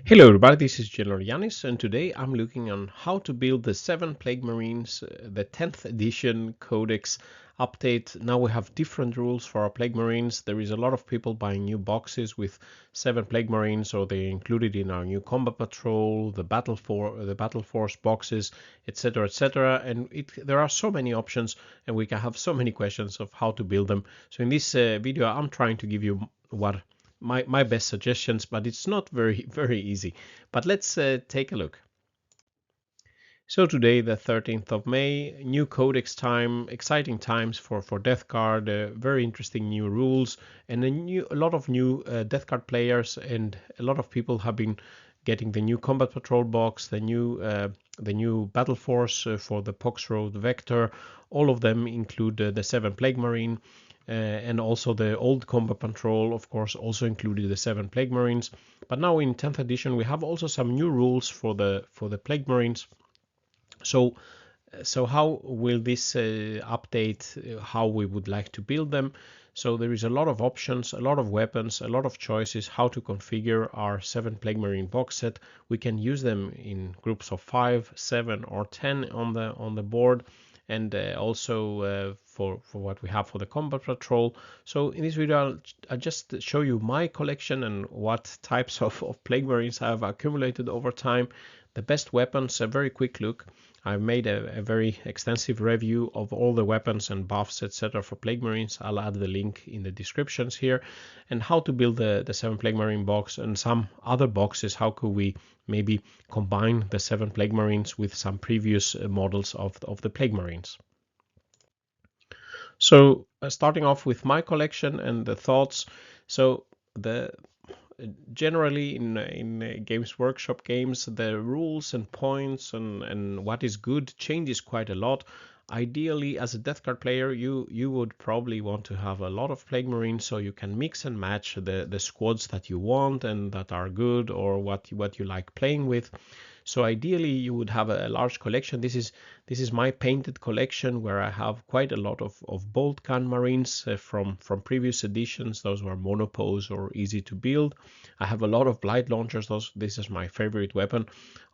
Hello everybody, this is GeneralJannis, and today I'm looking on how to build the 7 Plague Marines, the 10th edition Codex update. Now we have different rules for our Plague Marines. There is a lot of people buying new boxes with 7 Plague Marines, or they're included in our new Combat Patrol, the Battleforce boxes, etc, etc. And there are so many options, and we can have so many questions of how to build them. So in this video, I'm trying to give you what my best suggestions, but it's not very easy. But let's take a look. So today, the 13th of May, new codex time, exciting times for Death Guard, very interesting new rules, and a lot of new Death Guard players, and a lot of people have been getting the new Combat Patrol box, the new Battle Force for the Poxwrought Vector. All of them include the 7 Plague Marine. And also the old Combat Patrol, of course, also included the 7 Plague Marines. But now in 10th edition, we have also some new rules for the Plague Marines. So how will this update how we would like to build them? So there is a lot of options, a lot of weapons, a lot of choices how to configure our 7 Plague Marine box set. We can use them in groups of 5, 7, or 10 on the board, and also for what we have for the Combat Patrol. So in this video, I'll just show you my collection and what types of Plague Marines I have accumulated over time. The best weapons, a very quick look. I've made a very extensive review of all the weapons and buffs, etc. for Plague Marines. I'll add the link in the descriptions here. And how to build the 7 Plague Marine box and some other boxes. How could we maybe combine the 7 Plague Marines with some previous models of the Plague Marines? So starting off with my collection and the thoughts. So generally in Games Workshop games, the rules and points and what is good changes quite a lot. Ideally, as a Death Guard player, you would probably want to have a lot of Plague Marines, so you can mix and match the squads that you want and that are good, or what you like playing with. So ideally, you would have a large collection. This is my painted collection, where I have quite a lot of bolt gun Marines from previous editions. Those were monopose or easy to build. I have a lot of blight launchers. This is my favorite weapon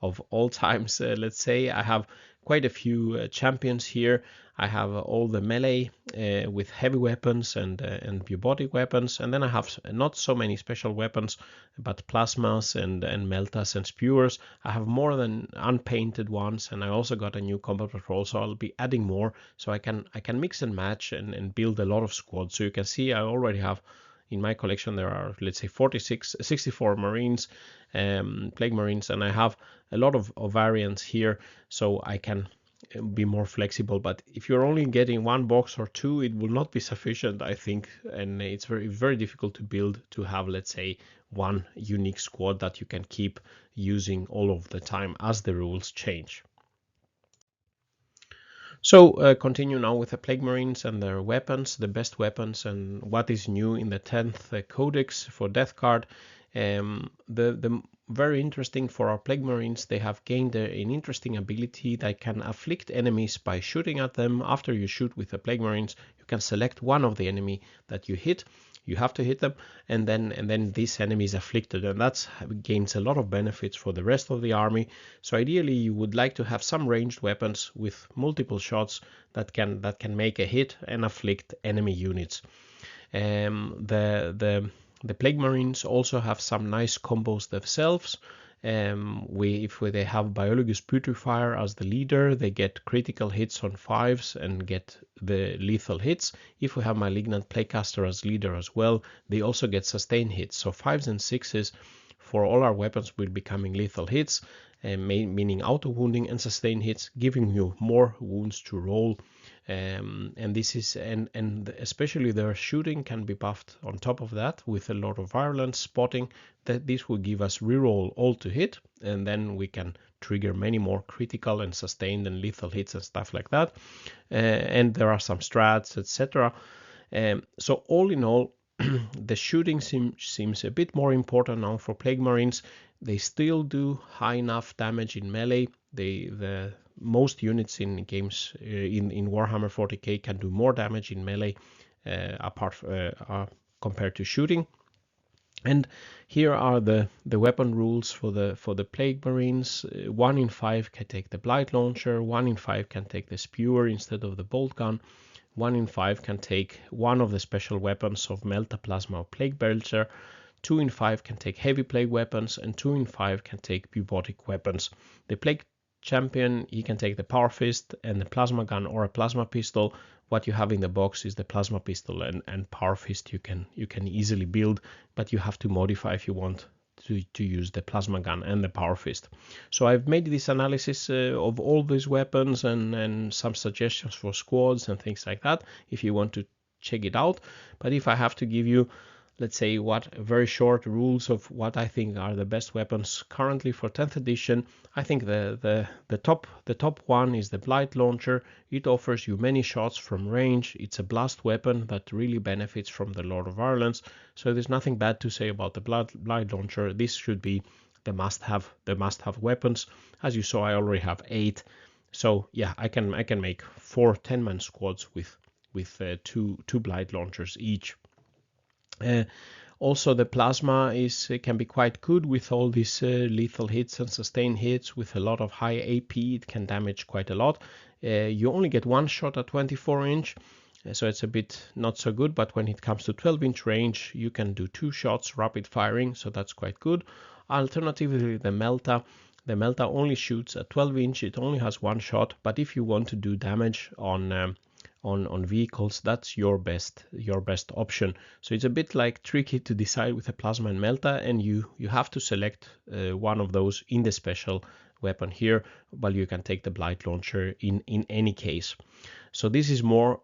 of all times. Let's say I have quite a few champions here. I have all the melee with heavy weapons and bubotic weapons, and then I have not so many special weapons, but plasmas and meltas and spewers. I have more than unpainted ones, and I also got a new Combat Patrol, so I'll be adding more, so I can mix and match and build a lot of squads. So you can see I already have in my collection there are, let's say, 64 Marines, Plague Marines, and I have a lot of variants here, so I can be more flexible. But if you're only getting one box or two, it will not be sufficient, I think, and it's very difficult to build to have, let's say, one unique squad that you can keep using all of the time as the rules change. So continue now with the Plague Marines and their weapons, the best weapons, and what is new in the 10th Codex for Death Guard. The very interesting for our Plague Marines, they have gained an interesting ability that can afflict enemies by shooting at them. After you shoot with the Plague Marines, you can select one of the enemy that you hit. You have to hit them, and then this enemy is afflicted, and that gains a lot of benefits for the rest of the army. So ideally, you would like to have some ranged weapons with multiple shots that can make a hit and afflict enemy units. The Plague Marines also have some nice combos themselves. If they have Biologus Putrefier as the leader, they get critical hits on 5s and get the lethal hits. If we have Malignant Plaguecaster as leader as well, they also get sustained hits. So 5s and 6s for all our weapons will becoming lethal hits, meaning auto wounding and sustained hits, giving you more wounds to roll. And this is and especially their shooting can be buffed on top of that with a lot of virulence spotting. That this will give us reroll all to hit, and then we can trigger many more critical and sustained and lethal hits and stuff like that. And there are some strats, etc. So all in all, the shooting seems a bit more important now for Plague Marines. They still do high enough damage in melee. The most units in games in Warhammer 40k can do more damage in melee compared to shooting. And here are the weapon rules for the Plague Marines. 1 in 5 can take the Blight Launcher, 1 in 5 can take the Spewer instead of the Bolt Gun, 1 in 5 can take one of the special weapons of Melta, Plasma, or Plague Belcher, 2 in 5 can take heavy plague weapons, and 2 in 5 can take bubotic weapons. The Plague Champion, he can take the Power Fist and the Plasma Gun or a Plasma Pistol. What you have in the box is the Plasma Pistol and Power Fist you can easily build, but you have to modify if you want to use the Plasma Gun and the Power Fist. So I've made this analysis of all these weapons and some suggestions for squads and things like that if you want to check it out. But if I have to give you, let's say, very short rules of what I think are the best weapons currently for 10th edition, I think the top one is the Blight Launcher. It offers you many shots from range. It's a blast weapon that really benefits from the Lord of Violence, so there's nothing bad to say about the Blight Launcher. This should be the must-have weapons. As you saw, I already have 8, so yeah, I can make 4 10-man squads with two Blight Launchers each. Also, the Plasma can be quite good with all these lethal hits and sustained hits. With a lot of high AP, it can damage quite a lot. You only get one shot at 24 inch, so it's a bit not so good, but when it comes to 12-inch range, you can do 2 shots rapid firing, so that's quite good. Alternatively, the Melta only shoots at 12 inch. It only has 1 shot, but if you want to do damage on vehicles, that's your best option. So it's a bit like tricky to decide with a Plasma and Melta, and you have to select one of those in the special weapon here, but you can take the Blight Launcher in any case. So this is more,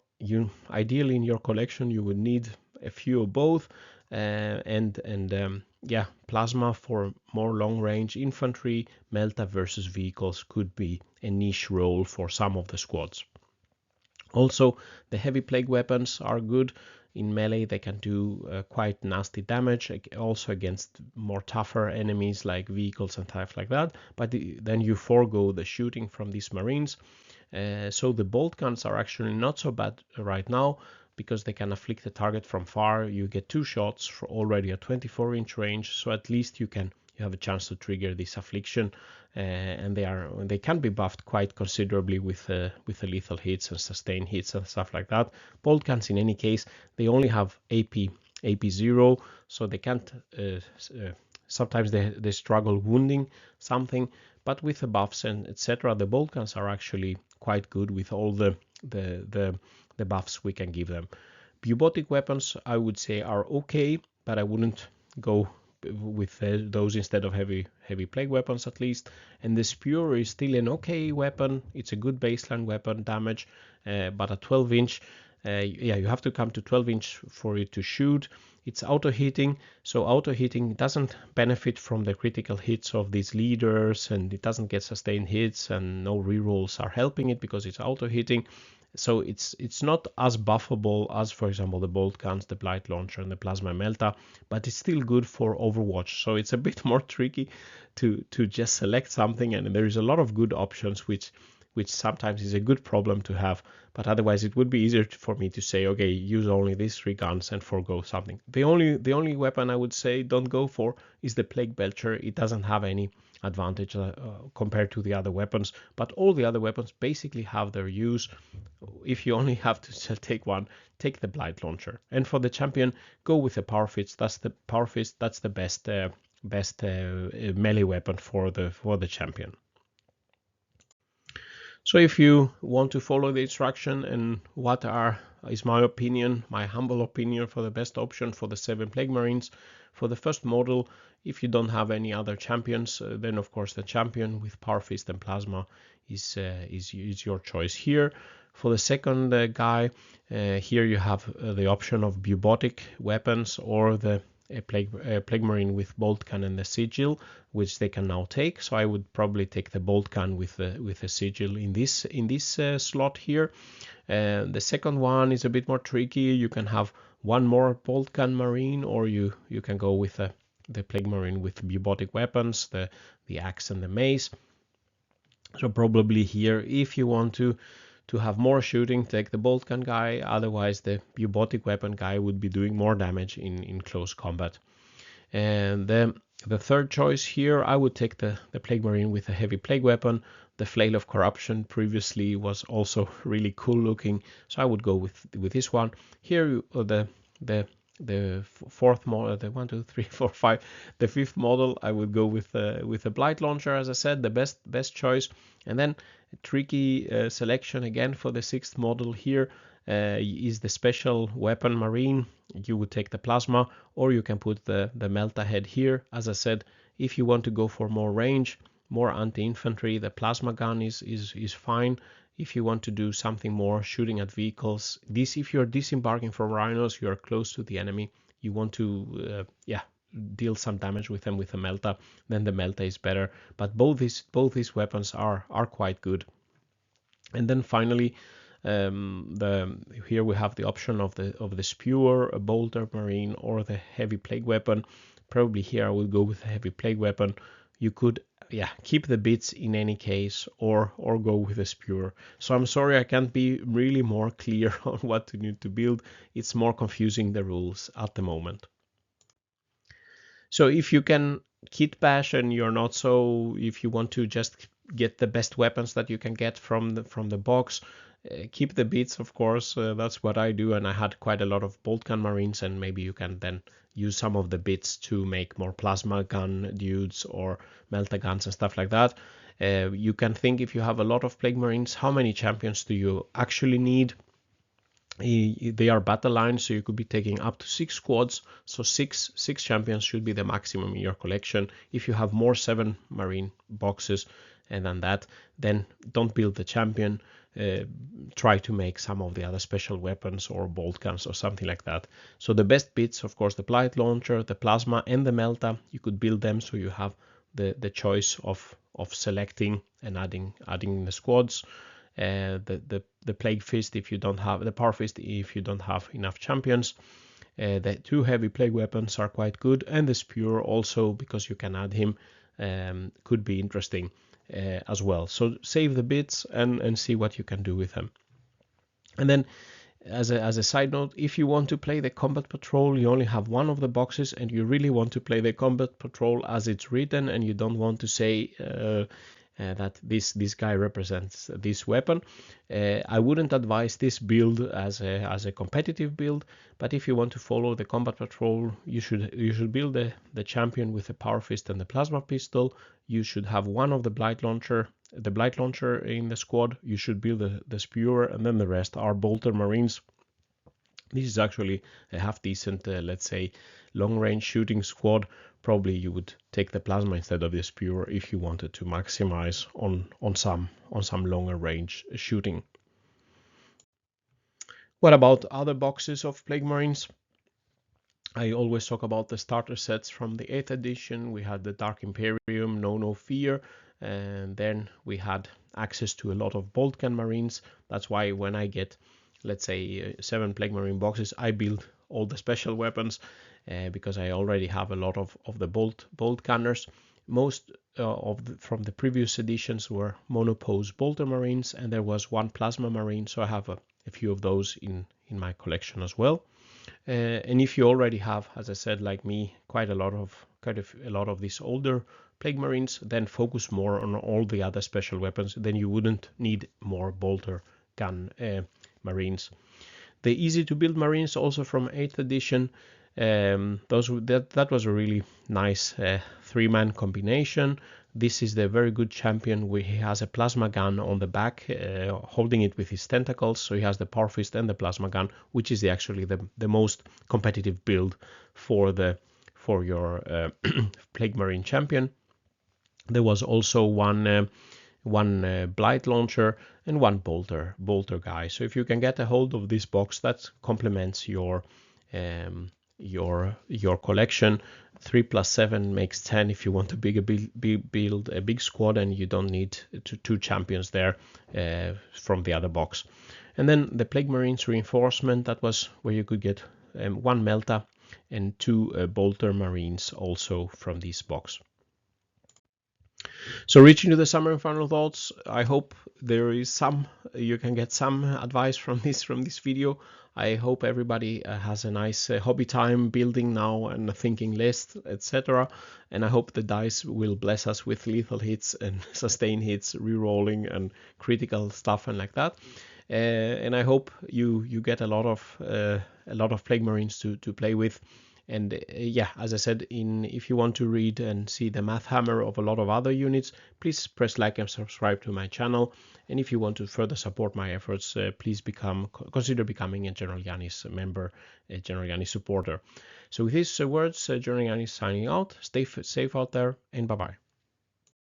ideally in your collection you would need a few of both, yeah, Plasma for more long range infantry, Melta versus vehicles could be a niche role for some of the squads. Also, the heavy plague weapons are good. In melee, they can do quite nasty damage, also against more tougher enemies like vehicles and stuff like that. But then you forego the shooting from these Marines. So the bolt guns are actually not so bad right now, because they can afflict the target from far. You get 2 shots for already a 24-inch range, so at least you have a chance to trigger this affliction, and they can be buffed quite considerably with the lethal hits and sustained hits and stuff like that. Bolt guns, in any case, they only have AP 0, so they can't. Sometimes they struggle wounding something, but with the buffs and etc., the bolt guns are actually quite good with all the buffs we can give them. Bubotic weapons, I would say, are okay, but I wouldn't go with those instead of heavy plague weapons, at least. And the Spewer is still an okay weapon. It's a good baseline weapon damage, but at 12 inch, yeah, you have to come to 12 inch for it to shoot. It's auto hitting, so auto hitting doesn't benefit from the critical hits of these leaders, and it doesn't get sustained hits, and no rerolls are helping it because it's auto hitting. So it's not as buffable as, for example, the bolt guns, the Blight Launcher, and the Plasma Melta, but it's still good for Overwatch. So it's a bit more tricky to just select something, and there is a lot of good options, which sometimes is a good problem to have. But otherwise, it would be easier for me to say, okay, use only these 3 guns and forego something. The only weapon I would say don't go for is the Plague Belcher. It doesn't have any advantage compared to the other weapons, but all the other weapons basically have their use. If you only have to take one, take the Blight Launcher. And for the champion, go with the Power Fist. That's the best melee weapon for the champion. So if you want to follow the instruction and is my opinion, my humble opinion, for the best option for the 7 Plague Marines, for the first model, if you don't have any other champions, then of course the champion with Power Fist and Plasma is your choice here. For the second guy, here you have the option of bubotic weapons or the Plague Marine with bolt gun and the sigil, which they can now take. So I would probably take the bolt gun with the sigil in this slot here. The second one is a bit more tricky. You can have one more bolt gun Marine, or you can go with the Plague Marine with bubotic weapons, the axe and the mace. So probably here, if you want to have more shooting, take the bolt gun guy. Otherwise, the bubotic weapon guy would be doing more damage in close combat. And then the third choice here, I would take the Plague Marine with a heavy plague weapon. The Flail of Corruption previously was also really cool looking, so I would go with this one. Here the fourth model, the 1, 2, 3, 4, 5, the fifth model, I would go with a Blight Launcher, as I said, the best choice. And then a tricky selection again for the sixth model here is the special weapon Marine. You would take the Plasma, or you can put the Melta head here. As I said, if you want to go for more range, more anti-infantry, the Plasma gun is fine. If you want to do something more shooting at vehicles, if you're disembarking from rhinos, you are close to the enemy, you want to deal some damage with them with a Melta, then the Melta is better. But both these weapons are quite good. And then finally, here we have the option of the Spewer, a Bolter Marine, or the heavy plague weapon. Probably here I would go with a heavy plague weapon. You could keep the bits in any case, or go with a Spewer. So I'm sorry I can't be really more clear on what you need to build. It's more confusing, the rules at the moment. So if you can kit bash and you're not so, if you want to just get the best weapons that you can get from the box, keep the bits, of course. That's what I do, and I had quite a lot of bolt gun Marines, and maybe you can then use some of the bits to make more plasma gun dudes or melta guns and stuff like that. You can think, if you have a lot of Plague Marines, how many champions do you actually need? They are battle lines, so you could be taking up to 6 squads, so six champions should be the maximum in your collection. If you have more 7 Marine boxes and than that, then don't build the champion. Try to make some of the other special weapons or bolt guns or something like that. So the best bits, of course, the Blight Launcher, the Plasma, and the Melta. You could build them so you have the choice of selecting and adding the squads. The Plague Fist if you don't have the Power Fist, if you don't have enough champions. The 2 heavy plague weapons are quite good, and the Spewer also, because you can add him, could be interesting as well. So save the bits and see what you can do with them. And then as a side note, if you want to play the Combat Patrol, you only have one of the boxes, and you really want to play the Combat Patrol as it's written, and you don't want to say that this guy represents this weapon, I wouldn't advise this build as a competitive build. But if you want to follow the Combat Patrol, you should build the champion with the Power Fist and the Plasma Pistol. You should have one of the Blight Launcher in the squad. You should build the Spewer, and then the rest are Bolter Marines. This is actually a half decent, let's say, long range shooting squad. Probably you would take the Plasma instead of the Spewer if you wanted to maximize on some longer range shooting. What about other boxes of Plague Marines? I always talk about the starter sets from the 8th edition. We had the Dark Imperium, No Fear, and then we had access to a lot of bolt gun Marines. That's why when I get, let's say, 7 Plague Marine boxes, I build all the special weapons because I already have a lot of the bolt gunners. Most from the previous editions were monopose bolter Marines, and there was 1 Plasma Marine, so I have a few of those in my collection as well. And if you already have, as I said, like me, quite a lot of these older Plague Marines, then focus more on all the other special weapons. Then you wouldn't need more bolter gun Marines. The easy to build Marines also from 8th edition. That was a really nice 3-man combination. This is the very good champion where he has a plasma gun on the back, holding it with his tentacles. So he has the Power Fist and the plasma gun, which is actually the most competitive build for your Plague Marine champion. There was also one Blight Launcher and 1 bolter guy. So if you can get a hold of this box, that complements your collection. 3 + 7 makes 10 if you want to build a big squad, and you don't need 2 champions there from the other box. And then the Plague Marines reinforcement, that was where you could get 1 Melta and 2 Bolter Marines also from this box. So reaching to the summary and final thoughts, I hope you can get some advice from this video. I hope everybody has a nice hobby time building now and thinking list, etc. And I hope the dice will bless us with lethal hits and sustain hits, rerolling and critical stuff and like that. And I hope you get a lot of Plague Marines to play with. And yeah, as I said, if you want to read and see the math hammer of a lot of other units, please press like and subscribe to my channel. And if you want to further support my efforts, please consider becoming a GeneralJannis member, a GeneralJannis supporter. So with these words, GeneralJannis signing out. Stay safe out there, and bye-bye.